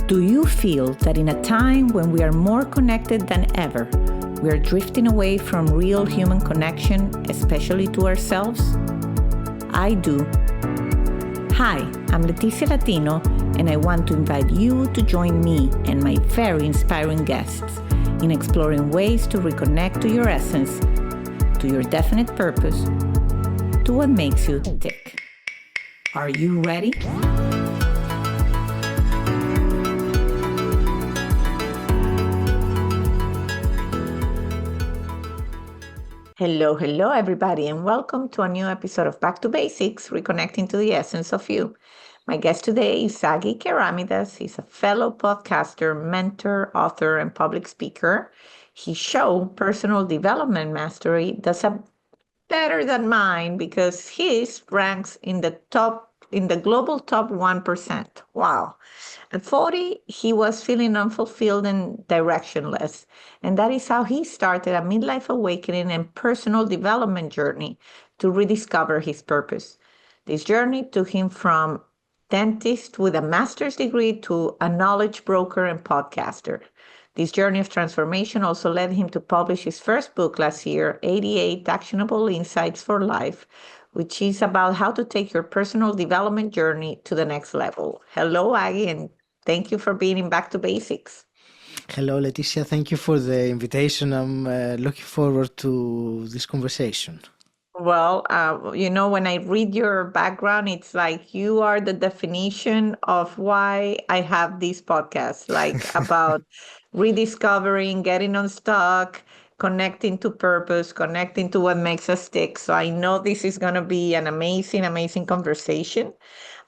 Do you feel that in a time when we are more connected than ever, we are drifting away from real human connection, especially to ourselves? I do. Hi, I'm Leticia Latino, and I want to invite you to join me and my very inspiring guests in exploring ways to reconnect to your essence, to your definite purpose, to what makes you tick. Are you ready? Hello, everybody, and welcome to a new episode of Back to Basics, Reconnecting to the Essence of You. My guest today is Keramidas. He's a fellow podcaster, mentor, author, and public speaker. His show, Personal Development Mastery, does a better than mine because his ranks in the global top 1%. Wow. At 40, he was feeling unfulfilled and directionless. And that is how he started a midlife awakening and personal development journey to rediscover his purpose. This journey took him from dentist with a master's degree to a knowledge broker and podcaster. This journey of transformation also led him to publish his first book last year, 88 Actionable Insights for Life, which is about how to take your personal development journey to the next level. Hello, Aggie, and thank you for being in Back to Basics. Hello, Leticia. Thank you for the invitation. I'm looking forward to this conversation. Well, when I read your background, it's like you are the definition of why I have this podcast, like about rediscovering, getting unstuck, connecting to purpose, connecting to what makes us tick. So I know this is going to be an amazing conversation.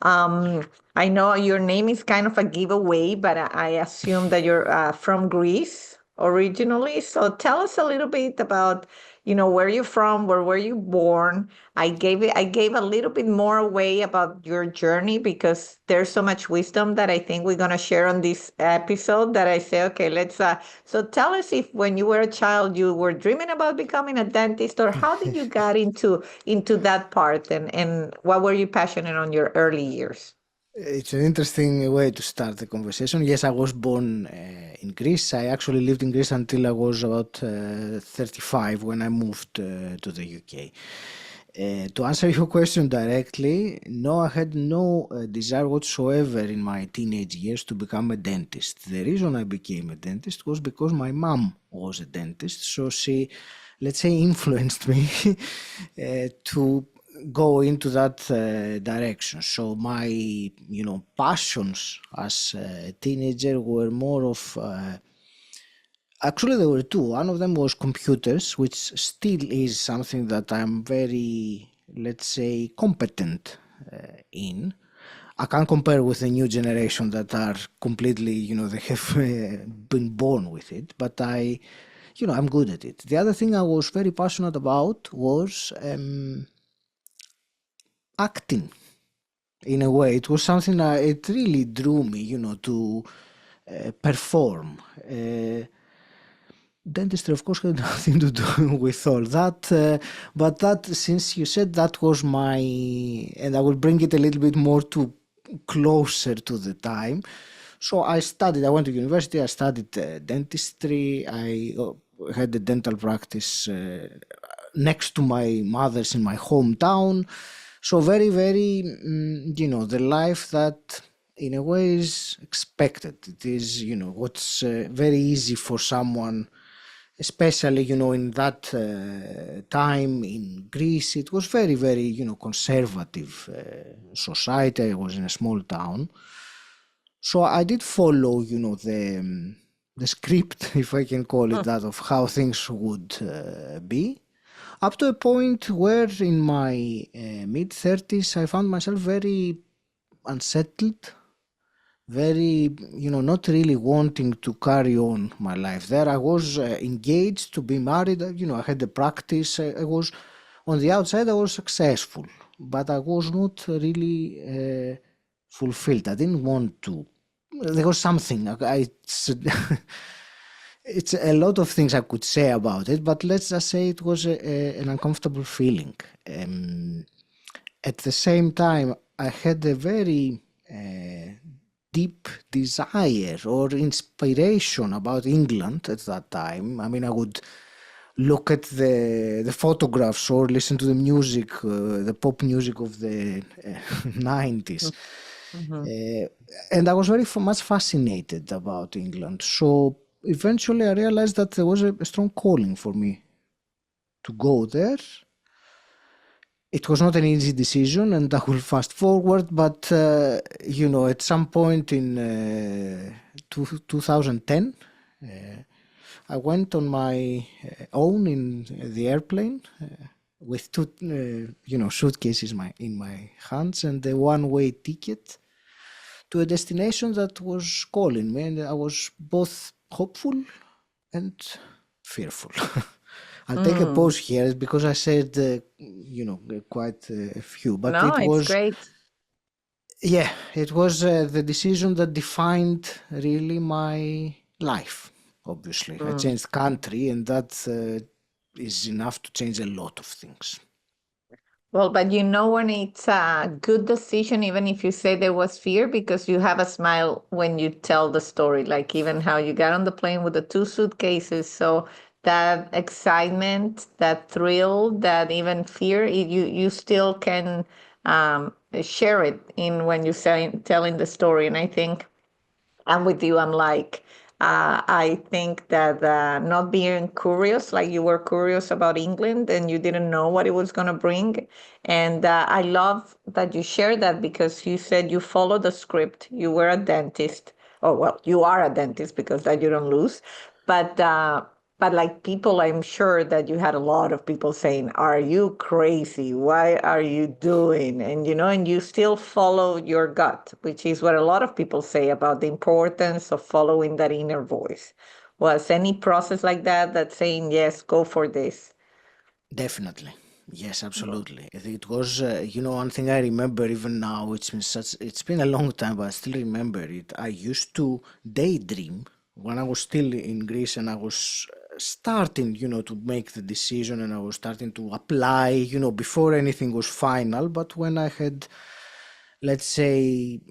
I know your name is kind of a giveaway, but I assume that you're from Greece originally. So tell us a little bit about, where you're from, where were you born? I gave a little bit more away about your journey because there's so much wisdom that I think we're going to share on this episode that I say, okay, let's, so tell us if when you were a child, you were dreaming about becoming a dentist, or how did you get into that part, and what were you passionate on your early years? It's an interesting way to start the conversation. Yes, I was born in Greece. I actually lived in Greece until I was about 35 when I moved to the UK. To answer your question directly, no, I had no desire whatsoever in my teenage years to become a dentist. The reason I became a dentist was because my mom was a dentist. So she, let's say, influenced me to go into that direction. So my, passions as a teenager were more of, actually there were two. One of them was computers, which still is something that I'm very, let's say, competent in. I can't compare with the new generation that are completely, they have been born with it, but I'm good at it. The other thing I was very passionate about was acting. In a way, it was something that it really drew me, to perform. Dentistry, of course, had nothing to do with all that, but that, since you said that was my, and I will bring it a little bit more to closer to the time. So I went to university, I studied dentistry, I had a dental practice next to my mother's in my hometown. So very, very, the life that in a way is expected. It is, what's very easy for someone, especially, in that time in Greece. It was very, very, conservative society. I was in a small town. So I did follow, the script, if I can call it that, of how things would be. Up to a point where in my mid-30s, I found myself very unsettled, very, not really wanting to carry on my life there. I was engaged to be married, I had a practice. I was, on the outside, I was successful, but I was not really fulfilled. I didn't want to. There was something, it's a lot of things I could say about it, but let's just say it was an uncomfortable feeling. At the same time, I had a very deep desire or inspiration about England at that time. I mean, I would look at the photographs or listen to the music, the pop music of the 90s. Mm-hmm. And I was very much fascinated about England. So eventually I realized that there was a strong calling for me to go there. It was not an easy decision, and I will fast forward, but at some point in 2010, I went on my own in the airplane with two, suitcases in my hands and a one-way ticket to a destination that was calling me, and I was both hopeful and fearful. I'll take a Mm. pause here because I said, quite a few, but No, it it's was, great. yeah, it was the decision that defined really my life. Obviously, I Mm. changed country, and that is enough to change a lot of things. Well, but you know when it's a good decision, even if you say there was fear, because you have a smile when you tell the story, like even how you got on the plane with the two suitcases. So that excitement, that thrill, that even fear, you still can share it in when you say telling the story. And I think I'm with you. I'm like, I think that not being curious, like you were curious about England and you didn't know what it was going to bring. And I love that you shared that because you said you followed the script. You were a dentist. Oh, well, you are a dentist because that you don't lose. But like people, I'm sure that you had a lot of people saying, "Are you crazy? Why are you doing?" And and you still follow your gut, which is what a lot of people say about the importance of following that inner voice. Was any process like that saying, "Yes, go for this"? Definitely. Yes, absolutely. It was, one thing I remember even now, it's been a long time, but I still remember it. I used to daydream when I was still in Greece and I was starting, to make the decision and I was starting to apply, before anything was final. But when I had, let's say,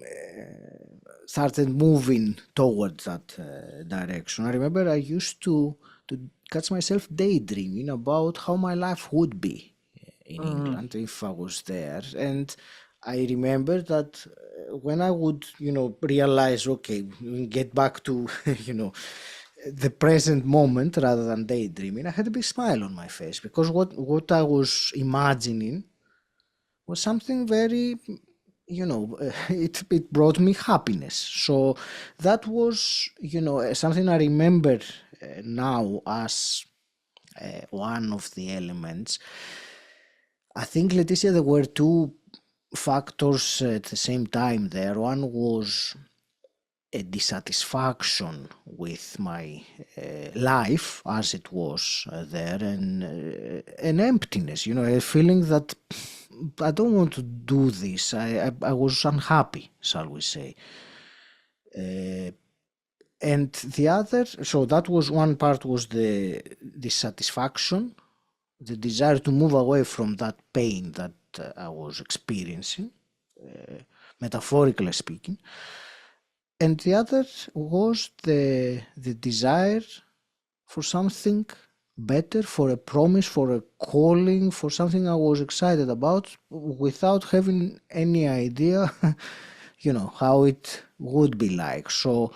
started moving towards that direction, I remember I used to catch myself daydreaming about how my life would be in Mm. England if I was there. And I remember that when I would, realize, okay, get back to, the present moment rather than daydreaming, I had a big smile on my face because what I was imagining was something very, it brought me happiness. So that was, something I remember now as one of the elements. I think, Leticia, there were two factors at the same time there. One was a dissatisfaction with my life as it was there, and an emptiness, a feeling that I don't want to do this. I was unhappy, shall we say. Uh, and the other, so that was one part, was the dissatisfaction, the desire to move away from that pain that I was experiencing, metaphorically speaking. And the other was the desire for something better, for a promise, for a calling, for something I was excited about without having any idea, how it would be like. So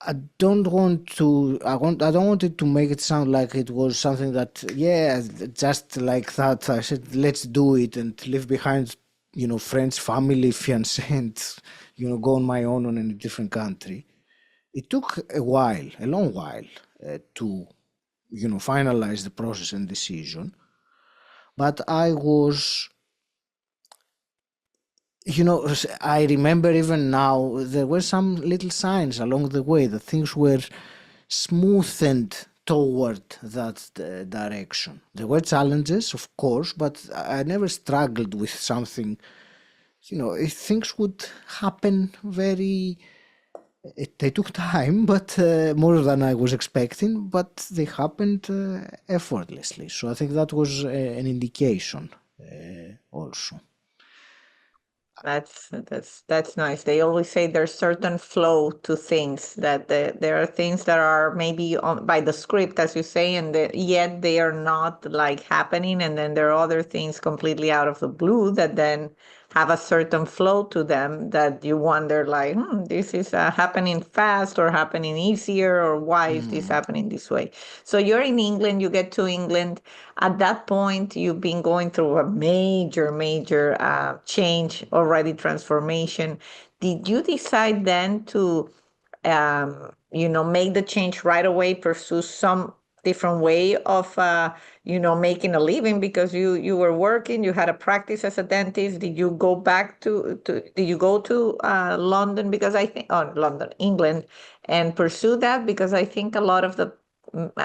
I don't want to. I don't want it to make it sound like it was something that, yeah, just like that. I said, let's do it and leave behind, friends, family, fiance, and go on my own on a different country. It took a while, a long while, to finalize the process and decision. But I was, I remember even now there were some little signs along the way that things were smoothened toward that direction. There were challenges, of course, but I never struggled with something. If things would happen very. They took time, but more than I was expecting, but they happened effortlessly. So I think that was an indication also. That's nice. They always say there's certain flow to things that there are things that are maybe on by the script, as you say, and yet they are not like happening, and then there are other things completely out of the blue that then have a certain flow to them that you wonder like, this is happening fast or happening easier, or why is this Mm. happening this way? So you're in England, you get to England. At that point, you've been going through a major change already, transformation. Did you decide then to, make the change right away, pursue some different way of, making a living because you were working, you had a practice as a dentist. Did you go back did you go to London? Because I think, oh, London, England, and pursue that? Because I think a lot of the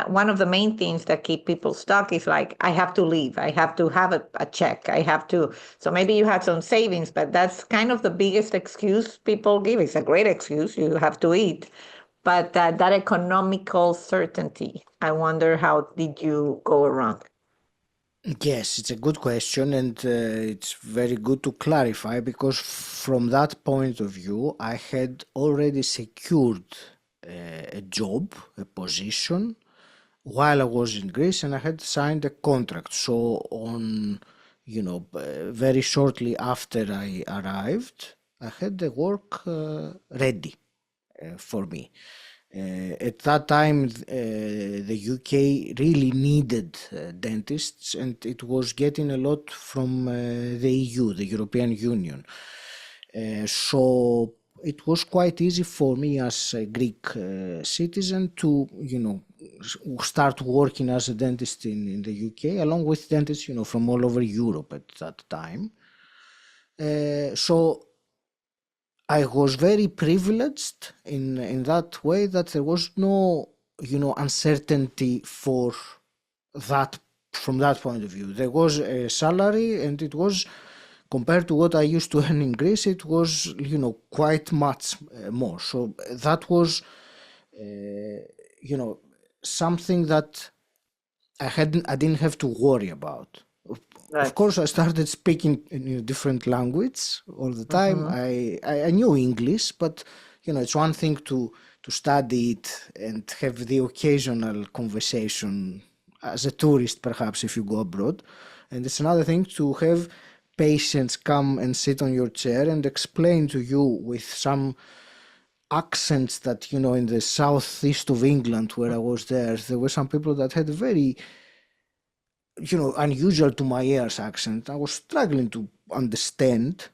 one of the main things that keep people stuck is like, I have to leave, I have to have a check, I have to. So maybe you had some savings, but that's kind of the biggest excuse people give. It's a great excuse, you have to eat, but that economical certainty, I wonder, how did you go around? Yes, it's a good question, and it's very good to clarify because from that point of view, I had already secured a job, a position, while I was in Greece, and I had signed a contract. So, very shortly after I arrived, I had the work ready for me. At that time, the UK really needed dentists, and it was getting a lot from the EU, the European Union. So it was quite easy for me as a Greek citizen to, start working as a dentist in the UK, along with dentists, from all over Europe at that time. So I was very privileged in that way that there was no, uncertainty for that from that point of view. There was a salary, and it was compared to what I used to earn in Greece, it was, quite much more. So that was, you know, something that I didn't have to worry about. Of That's course, I started speaking in a different language all the time. mhm. I knew English, but it's one thing to study it and have the occasional conversation as a tourist, perhaps if you go abroad, and it's another thing to have patients come and sit on your chair and explain to you with some accents that in the southeast of England where I was there were some people that had a very unusual to my ears accent. I was struggling to understand,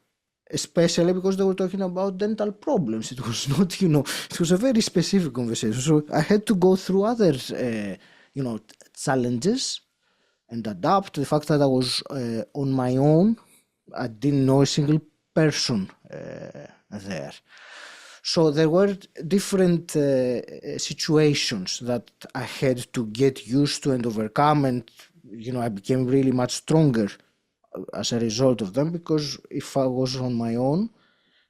especially because they were talking about dental problems. It was not, it was a very specific conversation. So I had to go through other, challenges and adapt. The fact that I was on my own, I didn't know a single person there. So there were different situations that I had to get used to and overcome, and I became really much stronger as a result of them, because if I was on my own,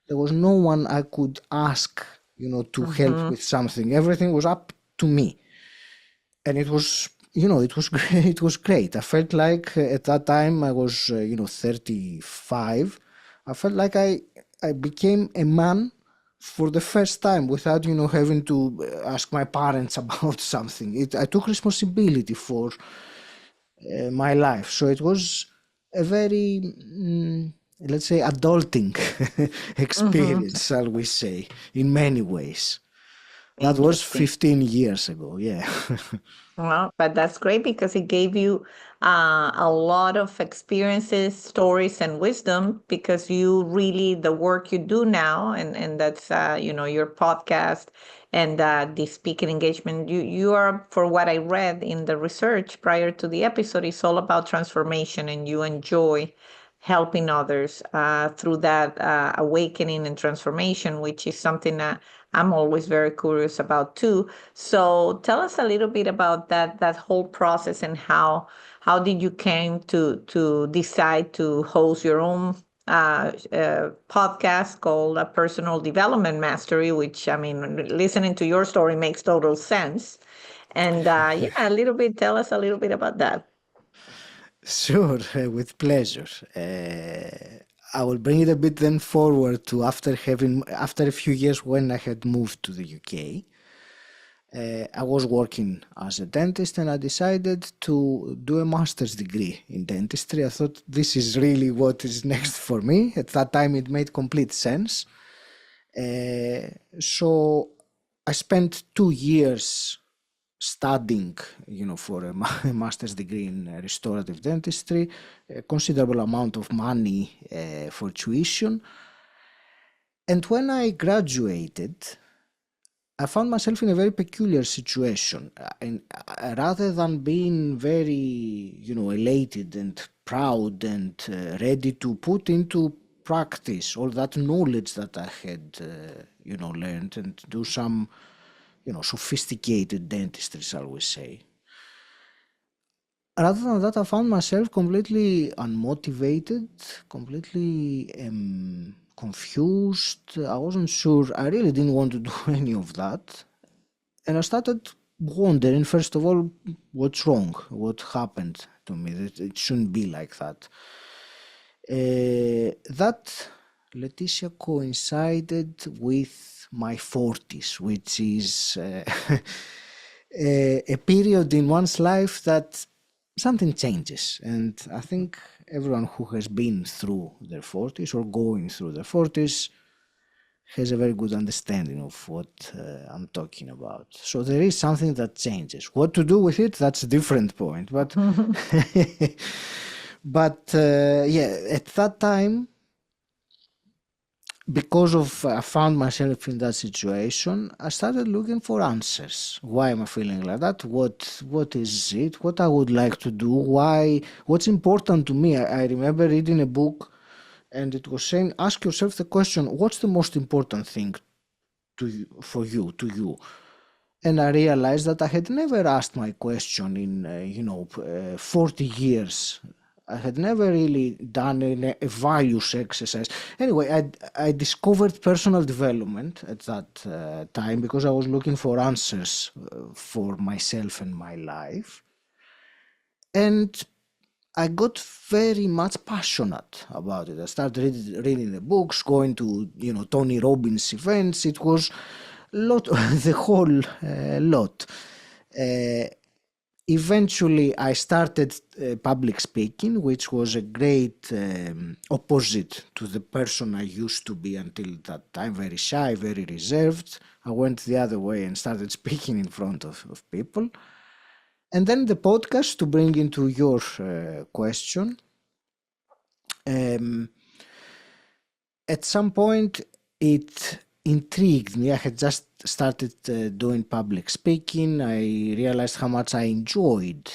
there was no one I could ask, to help Mhm. with something. Everything was up to me, and it was, it was great. It was great. I felt like at that time I was, 35. I felt like I became a man for the first time without, having to ask my parents about something. I took responsibility for my life. So it was a very, let's say, adulting Mhm. experience, shall we say, in many ways. That was Interesting. 15 years ago, yeah. Well, but that's great because it gave you a lot of experiences, stories, and wisdom, because you really, the work you do now, and that's, your podcast and the speaking engagement, you are, for what I read in the research prior to the episode, it's all about transformation, and you enjoy helping others through that awakening and transformation, which is something that I'm always very curious about too. So tell us a little bit about that whole process, and how did you came to decide to host your own podcast called Personal Development Mastery, which, I mean, listening to your story makes total sense. And yeah, a little bit, tell us a little bit about that. Sure, with pleasure. I will bring it a bit then forward to after a few years when I had moved to the UK. I was working as a dentist and I decided to do a master's degree in dentistry. I thought this is really what is next for me. At that time, it made complete sense. So I spent 2 years studying, for a master's degree in restorative dentistry, a considerable amount of money for tuition. And when I graduated, I found myself in a very peculiar situation. And rather than being very, elated and proud and ready to put into practice all that knowledge that I had, learned and do some, sophisticated dentistry, shall we say. Rather than that, I found myself completely unmotivated, completely confused. I wasn't sure. I really didn't want to do any of that. And I started wondering, first of all, what's wrong? What happened to me? That it shouldn't be like that. That, Leticia, coincided with my 40s, which is a period in one's life that something changes. And I think everyone who has been through their 40s or going through their 40s has a very good understanding of what I'm talking about. So there is something that changes. What to do with it, that's a different point. But, at that time, because of I found myself in that situation, I started looking for answers. Why am I feeling like that? What is it? What I would like to do? Why? What's important to me? I remember reading a book, and it was saying, ask yourself the question: what's the most important thing to you? And I realized that I had never asked my question in 40 years. I had never really done a values exercise. Anyway, I discovered personal development at that time because I was looking for answers for myself and my life. And I got very much passionate about it. I started reading the books, going to Tony Robbins events. It was the whole lot. Eventually, I started public speaking, which was a great opposite to the person I used to be until that time, very shy, very reserved. I went the other way and started speaking in front of people. And then the podcast, to bring into your question, at some point it intrigued me. I had just started doing public speaking. I realized how much I enjoyed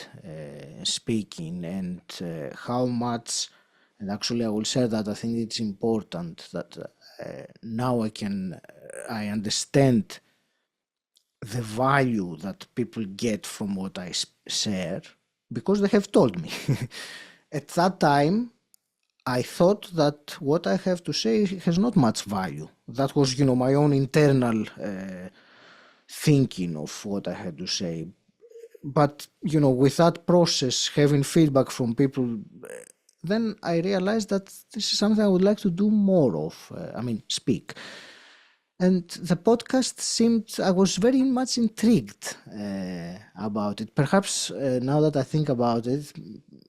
speaking and how much, and actually I will say that I think it's important that now I understand the value that people get from what I share because they have told me. At that time, I thought that what I have to say has not much value. That was, my own internal thinking of what I had to say. But, with that process, having feedback from people, then I realized that this is something I would like to do more of. Speak. And the podcast I was very much intrigued about it. Perhaps now that I think about it,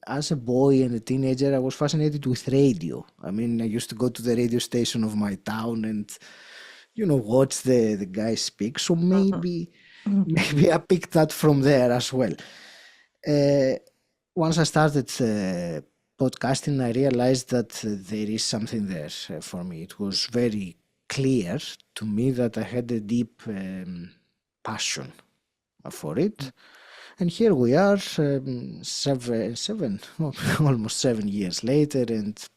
as a boy and a teenager, I was fascinated with radio. I used to go to the radio station of my town and, watch the guy speak. So maybe I picked that from there as well. Once I started podcasting, I realized that there is something there for me. It was very clear to me that I had a deep passion for it. And here we are, almost 7 years later, and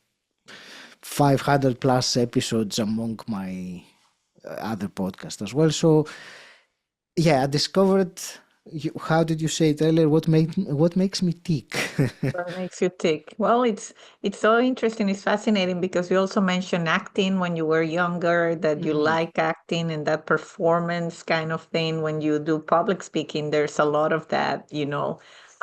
500 plus episodes among my other podcasts as well. So, I discovered. How did you say it earlier? What makes me tick? What makes you tick? Well, it's so interesting. It's fascinating because you also mentioned acting when you were younger, that you like acting and that performance kind of thing. When you do public speaking, there's a lot of that,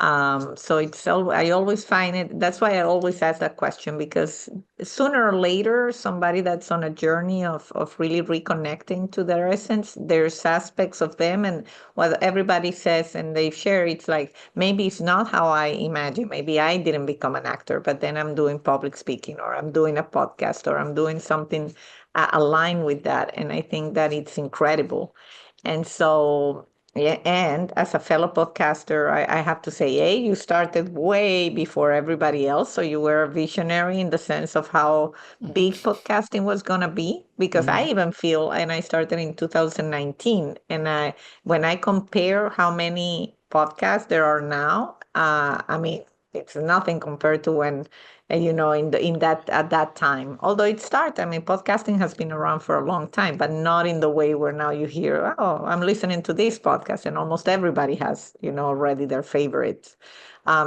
So I always find it, that's why I always ask that question, because sooner or later, somebody that's on a journey of really reconnecting to their essence, there's aspects of them and what everybody says and they share, it's like, maybe it's not how I imagine. Maybe I didn't become an actor, but then I'm doing public speaking, or I'm doing a podcast, or I'm doing something aligned with that. And I think that it's incredible. And so, yeah, and as a fellow podcaster, I have to say, A, you started way before everybody else. So you were a visionary in the sense of how big podcasting was going to be. Because I even feel, and I started in 2019, and when I compare how many podcasts there are now, I mean, it's nothing compared to when in that at that time. Although it started, I mean, podcasting has been around for a long time, but not in the way where now you hear, oh, I'm listening to this podcast, and almost everybody has, already their favorites.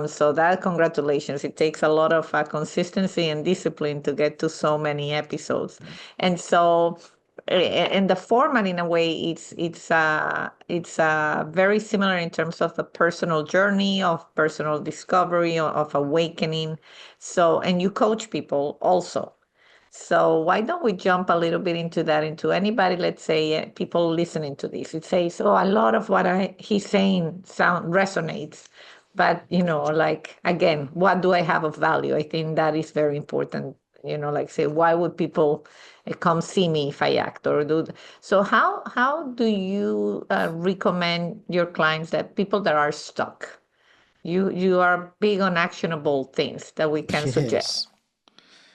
So that, congratulations. It takes a lot of consistency and discipline to get to so many episodes. And so, and the format, in a way, it's very similar in terms of the personal journey of personal discovery, of awakening. So, and you coach people also. So why don't we jump a little bit into that, into anybody, let's say, people listening to this. It says, oh, a lot of what he's saying resonates. But, like, again, what do I have of value? I think that is very important. Like, say, why would people come see me if I act or do? So how do you recommend your clients, that people that are stuck? You are big on actionable things that we can suggest. Yes.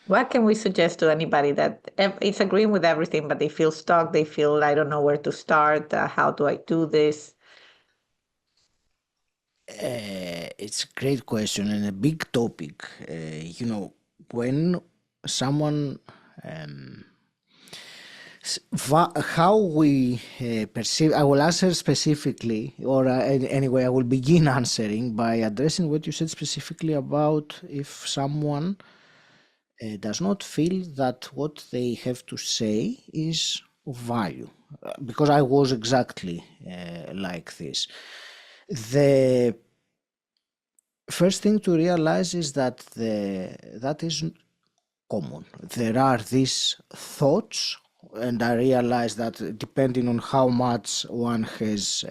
What can we suggest to anybody that is agreeing with everything, but they feel stuck? They feel, I don't know where to start. How do I do this? It's a great question and a big topic. When someone how we perceive, I will answer specifically, or anyway, I will begin answering by addressing what you said specifically about if someone does not feel that what they have to say is of value. Because I was exactly like this. The first thing to realize is that that is common. There are these thoughts, and I realize that depending on how much one has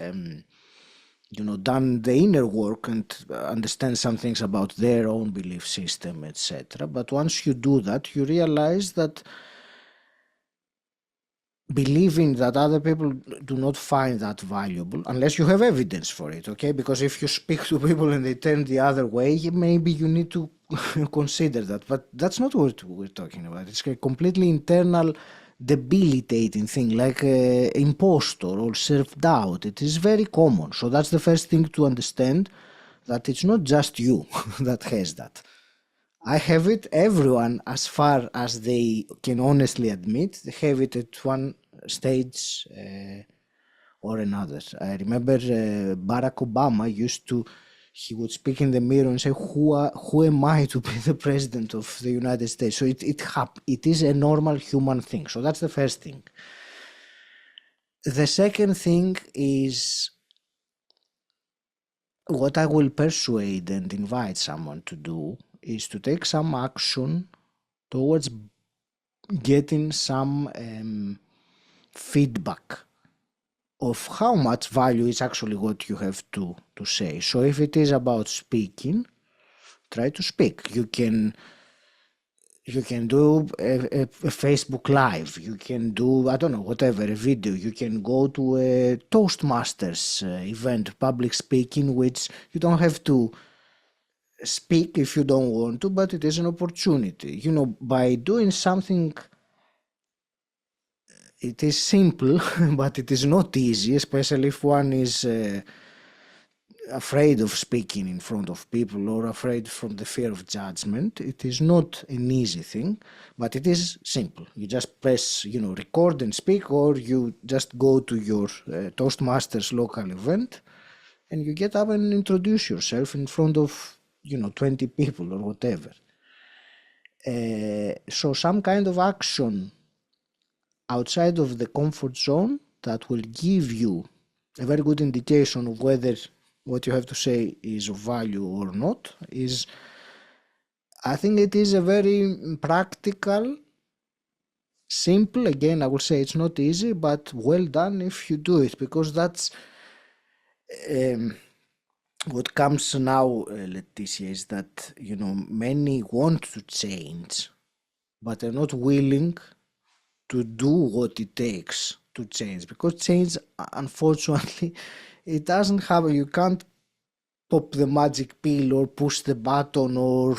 done the inner work and understand some things about their own belief system, etc. But once you do that, you realize that believing that other people do not find that valuable, unless you have evidence for it, okay? Because if you speak to people and they turn the other way, maybe you need to consider that. But that's not what we're talking about. It's a completely internal, debilitating thing, like impostor or self-doubt. It is very common. So that's the first thing to understand, that it's not just you that has that. I have it, everyone, as far as they can honestly admit, they have it at one stage or another. I remember Barack Obama he would speak in the mirror and say, who am I to be the president of the United States? So it is a normal human thing. So that's the first thing. The second thing is what I will persuade and invite someone to do is to take some action towards getting some feedback of how much value is actually what you have to say. So if it is about speaking, try to speak. You can do a Facebook Live. You can do, I don't know, whatever, a video. You can go to a Toastmasters event, public speaking, which you don't have to speak if you don't want to, but it is an opportunity. By doing something, it is simple, but it is not easy, especially if one is afraid of speaking in front of people or afraid from the fear of judgment. It is not an easy thing, but it is simple. You just press, record and speak, or you just go to your Toastmasters local event and you get up and introduce yourself in front of 20 people or whatever. So some kind of action outside of the comfort zone that will give you a very good indication of whether what you have to say is of value or not, is I think it is a very practical, simple. Again, I will say it's not easy, but well done if you do it, because that's um, what comes now, Leticia, is that many want to change, but they're not willing to do what it takes to change, because change, unfortunately, it doesn't have. You can't pop the magic pill or push the button or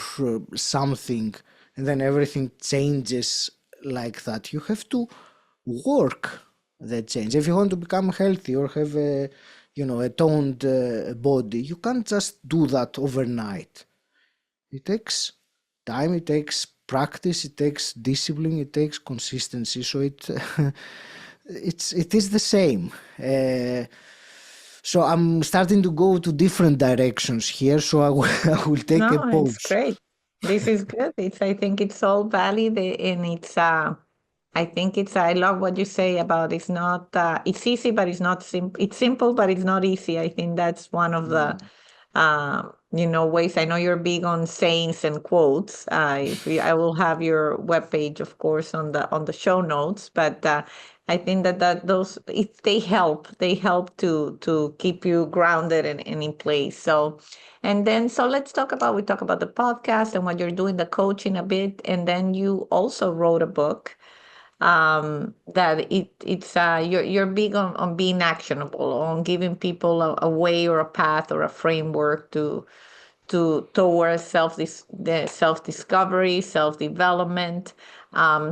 something and then everything changes like that. You have to work the change. If you want to become healthy or have a toned body, you can't just do that overnight. It takes time, it takes practice, it takes discipline, it takes consistency. So it is the same. So I'm starting to go to different directions here. So I will take a No, it's pause. great. This is good. I think it's all valid, and I think I love what you say about it's not, it's easy, but it's not simple. It's simple, but it's not easy. I think that's one of the, ways. I know you're big on sayings and quotes. I will have your webpage, of course, on the show notes, but, I think that those, they help to keep you grounded and in place. So, and then, so we talk about the podcast and what you're doing, the coaching a bit. And then you also wrote a book, that you're big on being actionable, on giving people a way or a path or a framework towards self discovery, self development.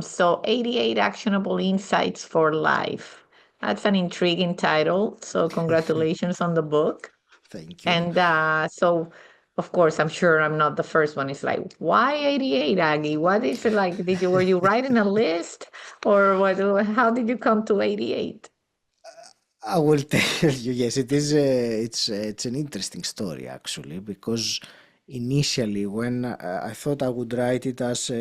So 88 actionable insights for life. That's an intriguing title. So congratulations on the book. Thank you. And so, of course, I'm sure I'm not the first one. It's like, why 88, Aggie? What is it like? Were you writing a list, or what? How did you come to 88? I will tell you. Yes, it is. It's an interesting story actually, because initially when I thought I would write it as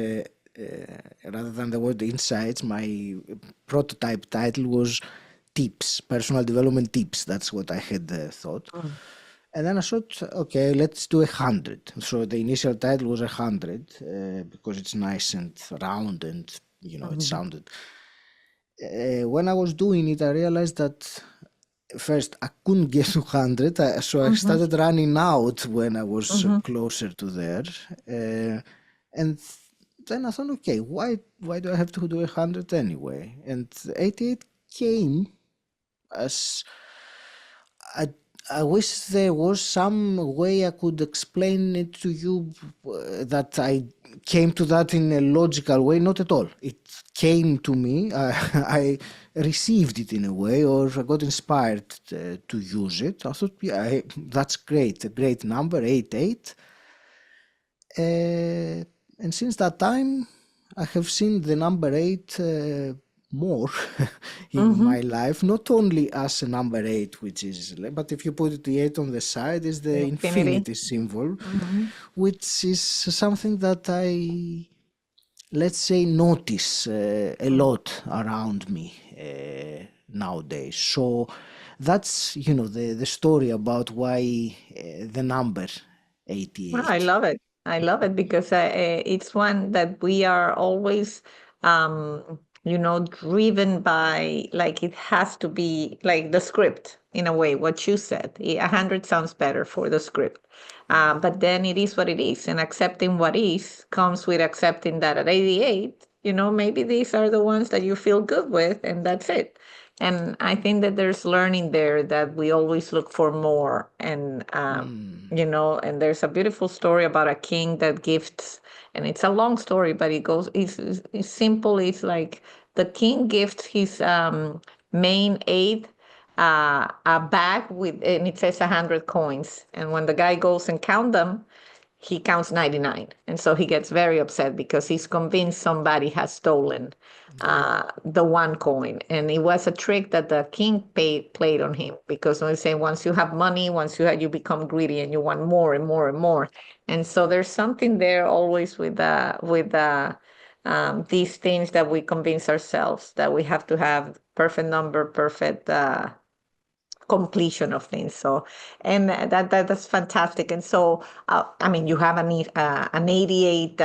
rather than the word insights, my prototype title was tips, personal development tips. That's what I had thought. Mm. And then I thought, okay, let's do 100. So the initial title was 100 because it's nice and round and it Mhm. sounded. When I was doing it, I realized that first I couldn't get to 100, so I Mhm. started running out when I was Mhm. closer to there. And then I thought, okay, why do I have to do 100 anyway? And 88 came as I, I wish there was some way I could explain it to you that I came to that in a logical way. Not at all. It came to me. I received it in a way, or I got inspired to use it. I thought, yeah, that's great. A great number, 88. And since that time, I have seen the number 8 more in Mhm. my life, not only as a number 8, which is, but if you put the 8 on the side, is the Infinity. infinity symbol, Mhm. which is something that I, let's say, notice a Mm. lot around me nowadays. So that's, the story about why the number Well, I 88. love it. I love it because it's one that we are always, driven by. Like it has to be like the script in a way. What you said, 100 sounds better for the script, but then it is what it is, and accepting what is comes with accepting that at 88, maybe these are the ones that you feel good with, and that's it. And I think that there's learning there that we always look for more, and and there's a beautiful story about a king that gifts, and it's a long story, but it's simple. It's like the king gifts his main aide a bag with, and it says 100 coins, and when the guy goes and count them, he counts 99. And so he gets very upset because he's convinced somebody has stolen the one coin. And it was a trick that the king played on him, because when they say once you have money, you become greedy and you want more and more and more. And so there's something there always with these things that we convince ourselves that we have to have perfect number, perfect completion of things. So, and that's fantastic. And so, I mean, you have an 88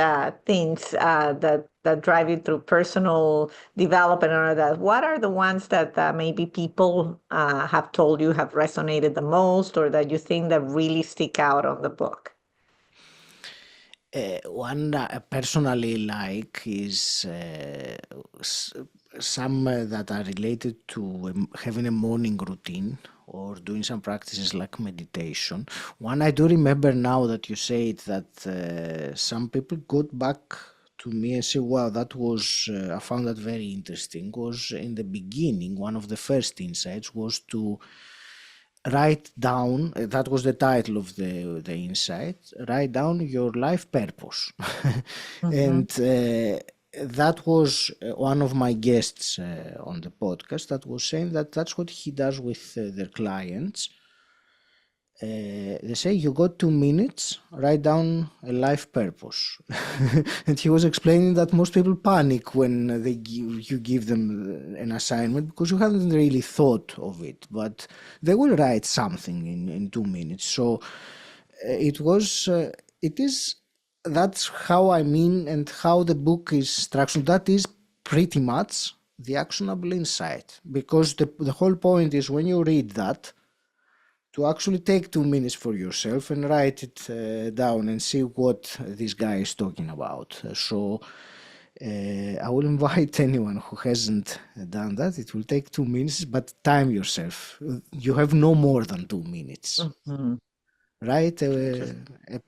things that drive you through personal development and all that. What are the ones that maybe people have told you have resonated the most, or that you think that really stick out on the book? One I personally like is some that are related to having a morning routine or doing some practices like meditation. One I do remember now that you said that some people got back to me and say, wow, that was, I found that very interesting, was in the beginning, one of the first insights was to write down, that was the title of the insight, write down your life purpose. Mm-hmm. And that was one of my guests on the podcast that was saying that that's what he does with their clients. They say you got 2 minutes, write down a life purpose. And he was explaining that most people panic when you give them an assignment because you haven't really thought of it, but they will write something in 2 minutes. So it is, that's how I mean, and how the book is structured. That is pretty much the actionable insight, because the whole point is when you read that, to actually take 2 minutes for yourself and write it down and see what this guy is talking about. So I will invite anyone who hasn't done that. It will take 2 minutes, but time yourself. You have no more than 2 minutes. Mm-hmm. Write Just,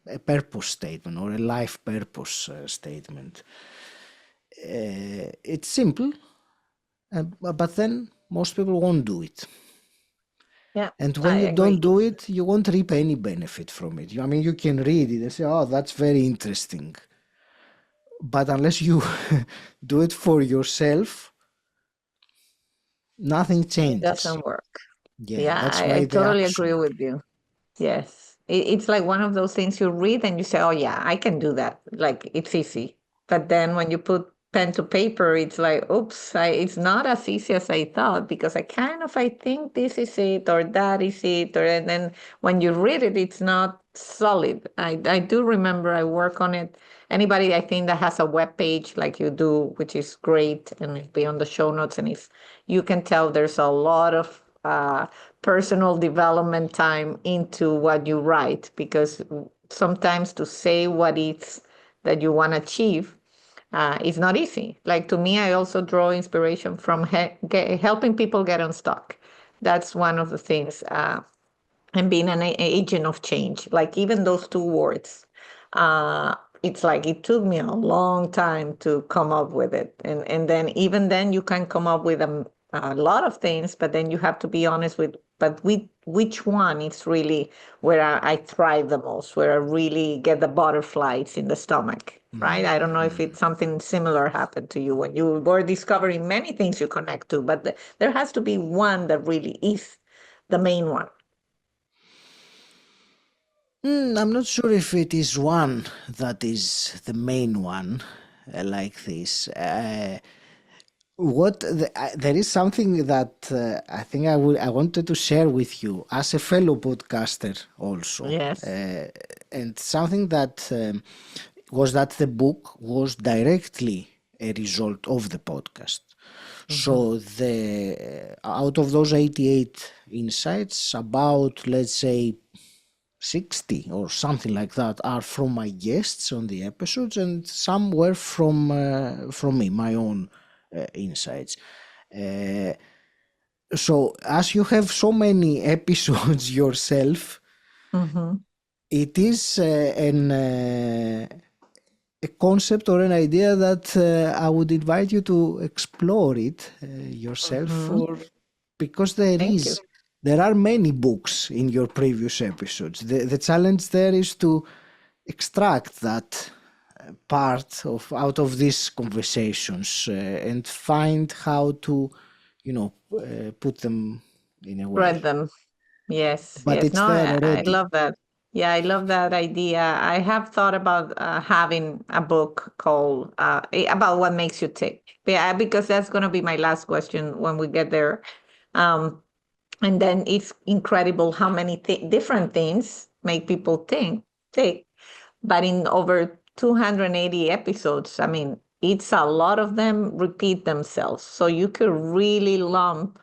a purpose statement or a life purpose statement. It's simple, but then most people won't do it. yeah, And I when you don't agree. do it, you won't reap any benefit from it. I mean, you can read it and say, oh, that's very interesting. But unless you do it for yourself, nothing It changes. doesn't work. Yeah, Yeah, that's I why the totally agree action. with you. Yes. It's like one of those things you read and you say, oh, yeah, I can do that. Like, it's easy. But then when you put pen to paper, it's like, oops, it's not as easy as I thought, because I think this is it or that is it. And then when you read it, it's not solid. I do remember I work on it. Anybody, I think, that has a web page like you do, which is great, and it'll be on the show notes, and you can tell there's a lot of personal development time into what you write, because sometimes to say what it's that you want to achieve is not easy. Like, to me, I also draw inspiration from helping people get unstuck. That's one of the things. And being an agent of change, like even those two words, uh, it's like it took me a long time to come up with it. And then even then you can come up with a lot of things, but then you have to be honest with which one is really where I thrive the most, where I really get the butterflies in the stomach, right? I don't know if it's something similar happened to you when you were discovering many things you connect to, but there has to be one that really is the main one. I'm not sure if it is one that is the main one like this. There is something that I think I wanted to share with you as a fellow podcaster also, Yes. and something that was that the book was directly a result of the podcast. Mhm. So the out of those 88 insights, about, let's say, 60 or something like that are from my guests on the episodes, and some were from me, my own insights. Uh, so as you have so many episodes yourself, Mhm. it is a concept or an idea that I would invite you to explore it yourself, Mhm. or because Thank you. there are many books in your previous episodes. The challenge there is to extract that part of out of these conversations and find how to, put them in a Read way. them. Yes, But yes. it's No, there I already. love that. Yeah, I love that idea. I have thought about having a book called about what makes you tick. Yeah, because that's going to be my last question when we get there. Um, And then it's incredible how many different things make people think. But in over 280 episodes, I mean, it's a lot of them repeat themselves. So you could really lump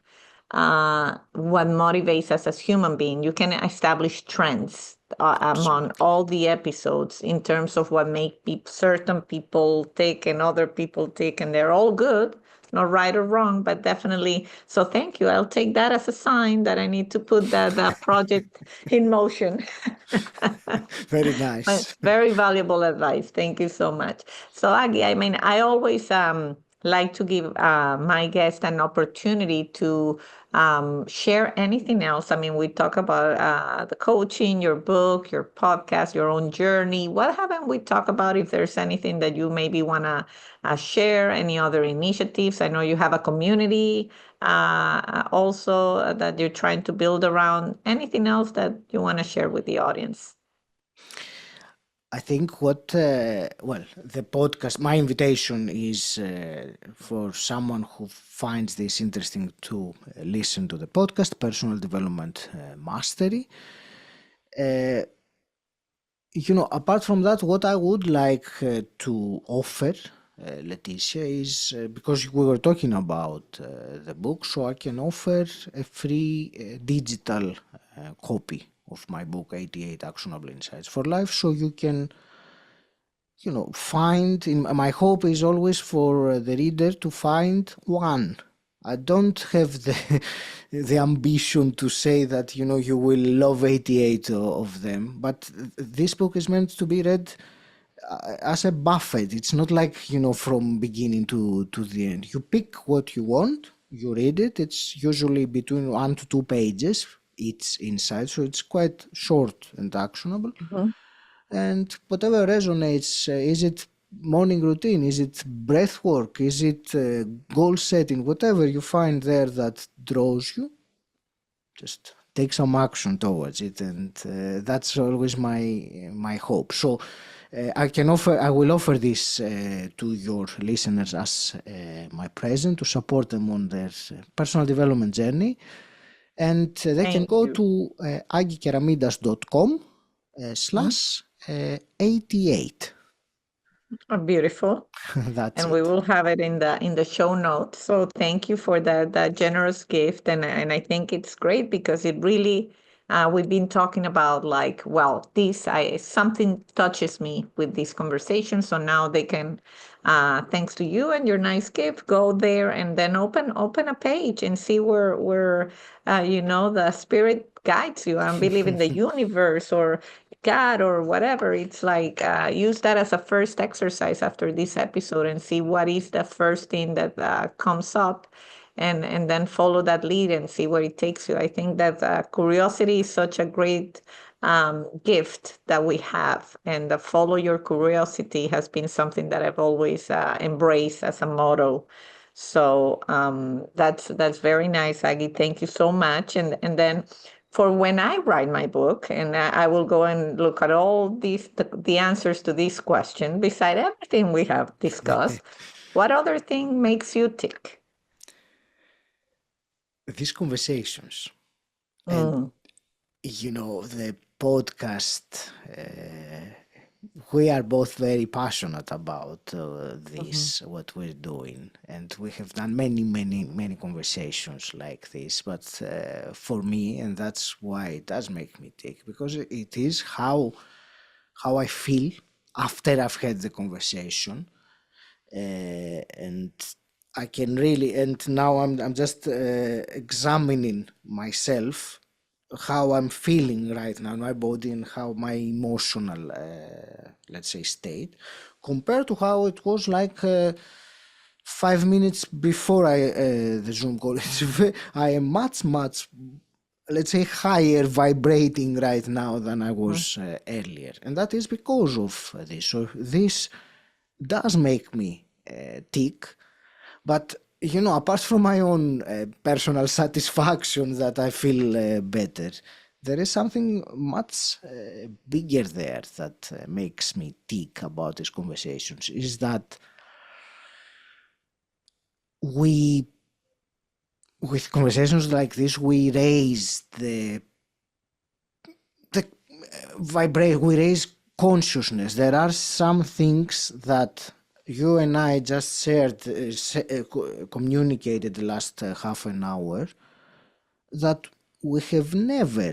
what motivates us as human being. You can establish trends among Absolutely. all the episodes in terms of what make certain people tick and other people tick, and they're all good, not right or wrong, but definitely. So thank you. I'll take that as a sign that I need to put that project in motion. Very But nice. very valuable advice. Thank you so much. So, Aggie, I mean, I always like to give my guest an opportunity to share anything else. I mean, we talk about the coaching, your book, your podcast, your own journey. What haven't we talked about? If there's anything that you maybe want to share, any other initiatives? I know you have a community also that you're trying to build around. Anything else that you want to share with the audience? I think well, the podcast, my invitation is for someone who finds this interesting to listen to the podcast, Personal Development Mastery. Apart from that, what I would like to offer, Leticia, is because we were talking about the book, so I can offer a free digital copy of my book, 88 Actionable Insights for Life, so you can find. My hope is always for the reader to find one. I don't have the ambition to say that you will love 88 of them, but this book is meant to be read as a buffet. It's not like from beginning to the end. You pick what you want, you read it. It's usually between 1 to 2 pages each insight, so it's quite short and actionable. Mhm. And whatever resonates, is it morning routine, is it breath work, is it goal setting, whatever you find there that draws you, just take some action towards it. And that's always my hope. So I will offer this to your listeners as my present to support them on their personal development journey. And they can Thank go you. to agikeramidas.com Mhm. slash 88. Oh, beautiful. That's And we it. will have it in the show notes. So thank you for that generous gift, and I think it's great because it really we've been talking about like, well, this I something touches me with this conversation. So now they can, thanks to you and your nice gift, go there and then open a page and see where the spirit guides you. I believe in the universe or God or whatever. It's like use that as a first exercise after this episode and see what is the first thing that comes up, and then follow that lead and see where it takes you. I think that curiosity is such a great gift that we have, and the follow your curiosity has been something that I've always embraced as a motto. So that's very nice, Aggie. Thank you so much. And then for when I write my book, and I will go and look at all the answers to this question, beside everything we have discussed, what other thing makes you tick? These conversations and Mm, the podcast, we are both very passionate about mhm, this, what we're doing, and we have done many conversations like this. But for me, and that's why it does make me tick, because it is how I feel after I've had the conversation. And I can really, and now I'm just examining myself, how I'm feeling right now in my body and how my emotional, let's say, state, compared to how it was like 5 minutes before the Zoom call. I am much, let's say, higher vibrating right now than I mhm. was earlier, and that is because of this. So this does make me tick. But apart from my own personal satisfaction that I feel better, there is something much bigger there that makes me tick about these conversations. Is that we with conversations like this, we raise the we raise consciousness. There are some things that you and I just shared, communicated the last half an hour, that we have never,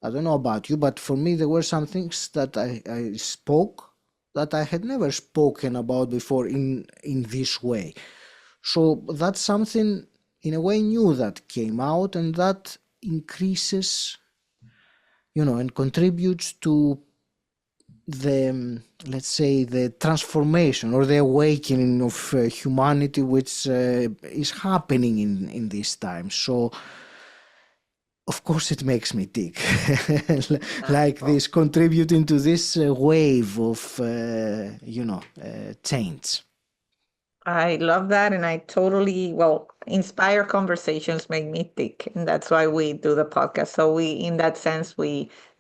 I don't know about you, but for me there were some things that I spoke that I had never spoken about before in this way. So that's something in a way new that came out, and that increases, and contributes to the, let's say, the transformation or the awakening of humanity, which is happening in these times. So of course it makes me tick, like this, contributing to this wave of change. I love that. And I totally, inspire conversations make me tick. And that's why we do the podcast. So in that sense,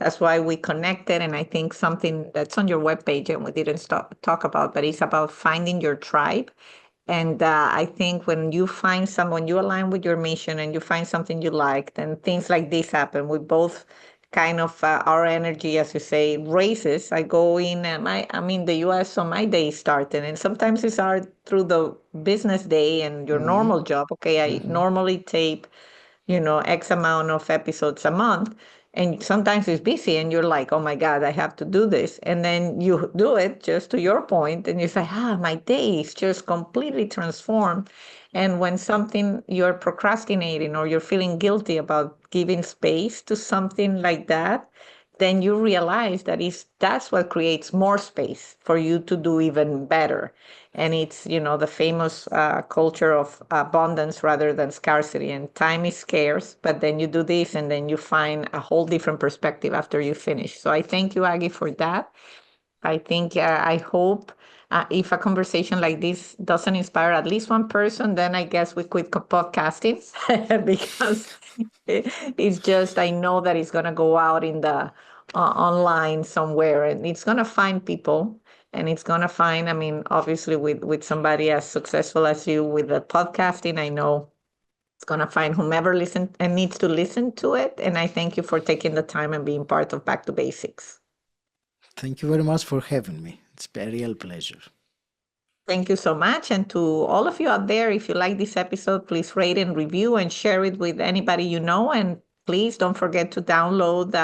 that's why we connected. And I think something that's on your webpage and we didn't talk about, but it's about finding your tribe. And I think when you find someone, you align with your mission and you find something you like, then things like this happen. We both kind of, our energy, as you say, raises. I go in and I'm in the US, so my day started. And sometimes it's hard through the business day and your normal job. Okay, I normally tape, X amount of episodes a month. And sometimes it's busy and you're like, oh my God, I have to do this. And then you do it, just to your point, and you say, my day is just completely transformed. And when something you're procrastinating or you're feeling guilty about giving space to something like that, then you realize that's what creates more space for you to do even better. And it's, the famous culture of abundance rather than scarcity. And time is scarce, but then you do this and then you find a whole different perspective after you finish. So I thank you, Aggie, for that. I think, I hope if a conversation like this doesn't inspire at least one person, then I guess we quit podcasting because it's just, I know that it's going to go out in the online somewhere and it's going to find people. And it's going to find, obviously with somebody as successful as you with the podcasting, I know it's going to find whomever listens and needs to listen to it. And I thank you for taking the time and being part of Back to Basics. Thank you very much for having me. It's a real pleasure. Thank you so much. And to all of you out there, if you like this episode, please rate and review and share it with anybody you know. And please don't forget to download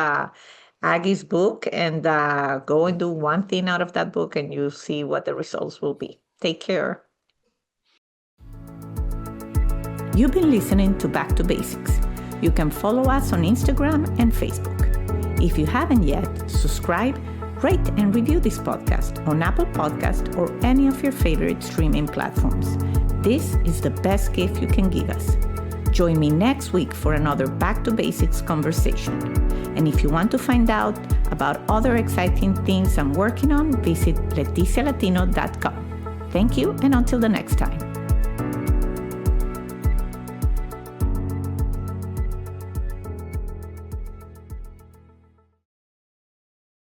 Aggie's book and go and do one thing out of that book and you'll see what the results will be. Take care. You've been listening to Back to Basics. You can follow us on Instagram and Facebook. If you haven't yet, subscribe, rate, and review this podcast on Apple Podcast or any of your favorite streaming platforms. This is the best gift you can give us. Join me next week for another Back to Basics conversation. And if you want to find out about other exciting things I'm working on, visit leticialatino.com. Thank you, and until the next time.